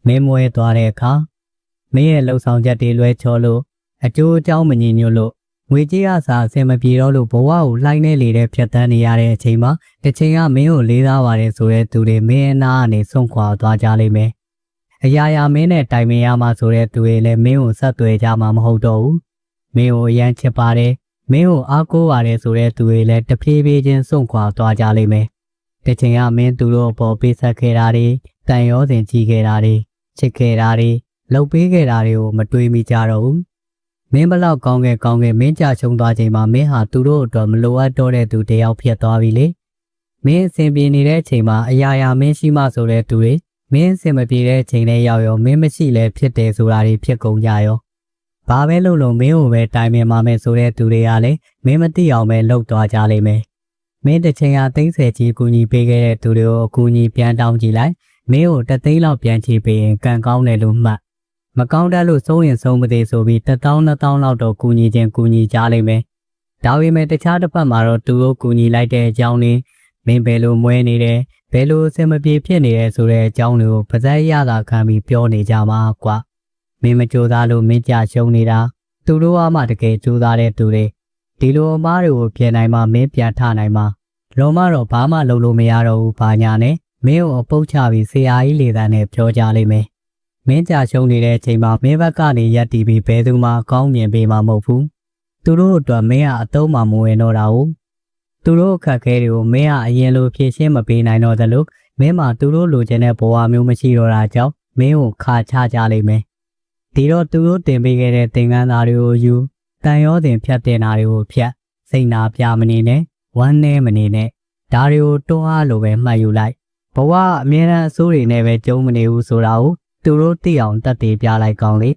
မင်းမွဲသွားတဲ့အခါမင်းရဲ့လှုပ်ဆောင်ချက်တွေလွဲချော်လို့အကျိုးအကြောင်းမညီညွတ်လို့ငွေကြေးအစားအဆင်မပြေတော့လို့ဘဝကိုလှိုင်းနေလေတဲ့ဖြတ်တန်းနေရတဲ့အချိန်မှာတစ်ချိန်ကမင်းကိုလေးစားပါတယ်ဆိုတဲ့သူတွေမင်းအနာကနေဆုံးခွာသွားကြလိမ့်မယ်။အရာရာမင်းနဲ့တိုင်ပင်ရမှာဆိုတဲ့သူတွေလည်းမင်းကိုဆက်သွယ်ကြမှာမဟုတ်တော့ဘူး။မင်းကိုအရန်ချစ်ပါတယ်မင်းကိုအားကိုးပါတယ်ဆိုတဲ့သူတွေလည်းတဖြည်းဖြည်းချင်းဆုံးခွာသွားကြလိမ့်မယ်။တစ်ချိန်ကမင်းသူတို့အပေါ်ပေးဆက်ခဲ့တာတွေတန်ရောစဉ်ကြီးခဲ့တာတွေချစ်ခဲ့တာတွေလှုပ်ပေးခဲ့တာတွေကိုမတွေးမိကြတော့ဘူး။မင်းဘလောက်ကောင်းခဲ့မင်းကြချုံသွားချိန်မှာမင်းဟာသူတို့အတွက်မလိုအပ်တော့တဲ့သူတယောက်ဖြစ်သွားပြီလေ။မင်းအဆင်ပြေနေတဲ့အချိန်မှာအရာရာမင်းရှိမှဆိုတဲ့သူတွေမင်းအဆင်မပြေတဲ့အချိန်လေးရောက်ရောမင်းမရှိလဲဖြစ်တယ်ဆိုတာတွေဖြစ်ကုန်ကြရော။ဘာပဲလုပ်လို့မင်းကိုပဲတိုင်ပင်ပါမယ်ဆိုတဲ့သူတွေကလည်းမင်းမသိအောင်ပဲလှုပ်သွားကြလိမ့်မယ်။မင်းတစ်ချိန်ကသိန်း10ကြီးကူညီပေးခဲ့တဲ့သူတွေကိုအကူအညီပြန်တောင်းကြည့်လိုက်မင်းကို3သိန်းလောက်ပြန်ချေပေးရင်ကံကောင်းတယ်လို့မှတ်မကောင်းတတ်လို့ဆုံးရင်ဆုံးမသေးဆိုပြီး1000 2000လောက်တော့ကူညီခြင်းကူညီကြလိမ့်မယ်။ဒါပေမဲ့တခြားတစ်ဖက်မှာတော့သူတို့ကူညီလိုက်တဲ့အကြောင်းလေးမင်းဘယ်လိုမွဲနေတယ်ဘယ်လိုအဆင်မပြေဖြစ်နေတယ်ဆိုတဲ့အကြောင်းတွေကိုပါဇက်ရတာခံပြီးပြောနေကြမှာကွာ။မင်းမကြိုးစားလို့မင်းကြရှုံးနေတာသူတို့ကမှတကယ်ကြိုးစားတဲ့သူတွေဒီလိုအမားတွေကိုပြင်နိုင်မှမင်းပြန်ထနိုင်မှလောမတော့ဘာမှလုပ်လို့မရတော့ဘူးဘာညာနဲ့မင်းကိုအပုတ်ချပြီးဆရာကြီးလေတန်းနဲ့ပြောကြလိမ့်မယ်။မင်းကြရှုံးနေတဲ့အချိန်မှာမင်းဘက်ကနေရက်တီးပြီးဘယ်သူမှကောင်းမြင်ပေးမှာမဟုတ်ဘူး။သူတို့အတွက်မင်းကအတုံးမှမဝင်တော့တာဘူး။သူတို့အခက်အခဲတွေကိုမင်းကအရင်လိုဖြေရှင်းမပေးနိုင်တော့သလိုမင်းမှာသူတို့လိုချင်တဲ့ဘဝမျိုးမရှိတော့တာကြောင့်မင်းကိုခါချကြလိမ့်မယ်။ဒီတော့သူတို့တင်ပေးခဲ့တဲ့သင်္ကန်းသားတွေကိုယူတန်ရောတင်ဖြတ်တင်တာတွေကိုဖြတ်စိတ်နာပြမနေနဲ့ဝမ်းနေမနေနဲ့ဒါတွေကိုတွန်းအားလိုပဲမှတ်ယူလိုက်ဘဝအမြဲတမ်းအဆိုးတွေနဲ့ပဲကြုံမနေဘူးဆိုတာကိုသူတို့သိအောင်တတ်သိပြလိုက်ကောင်းလေ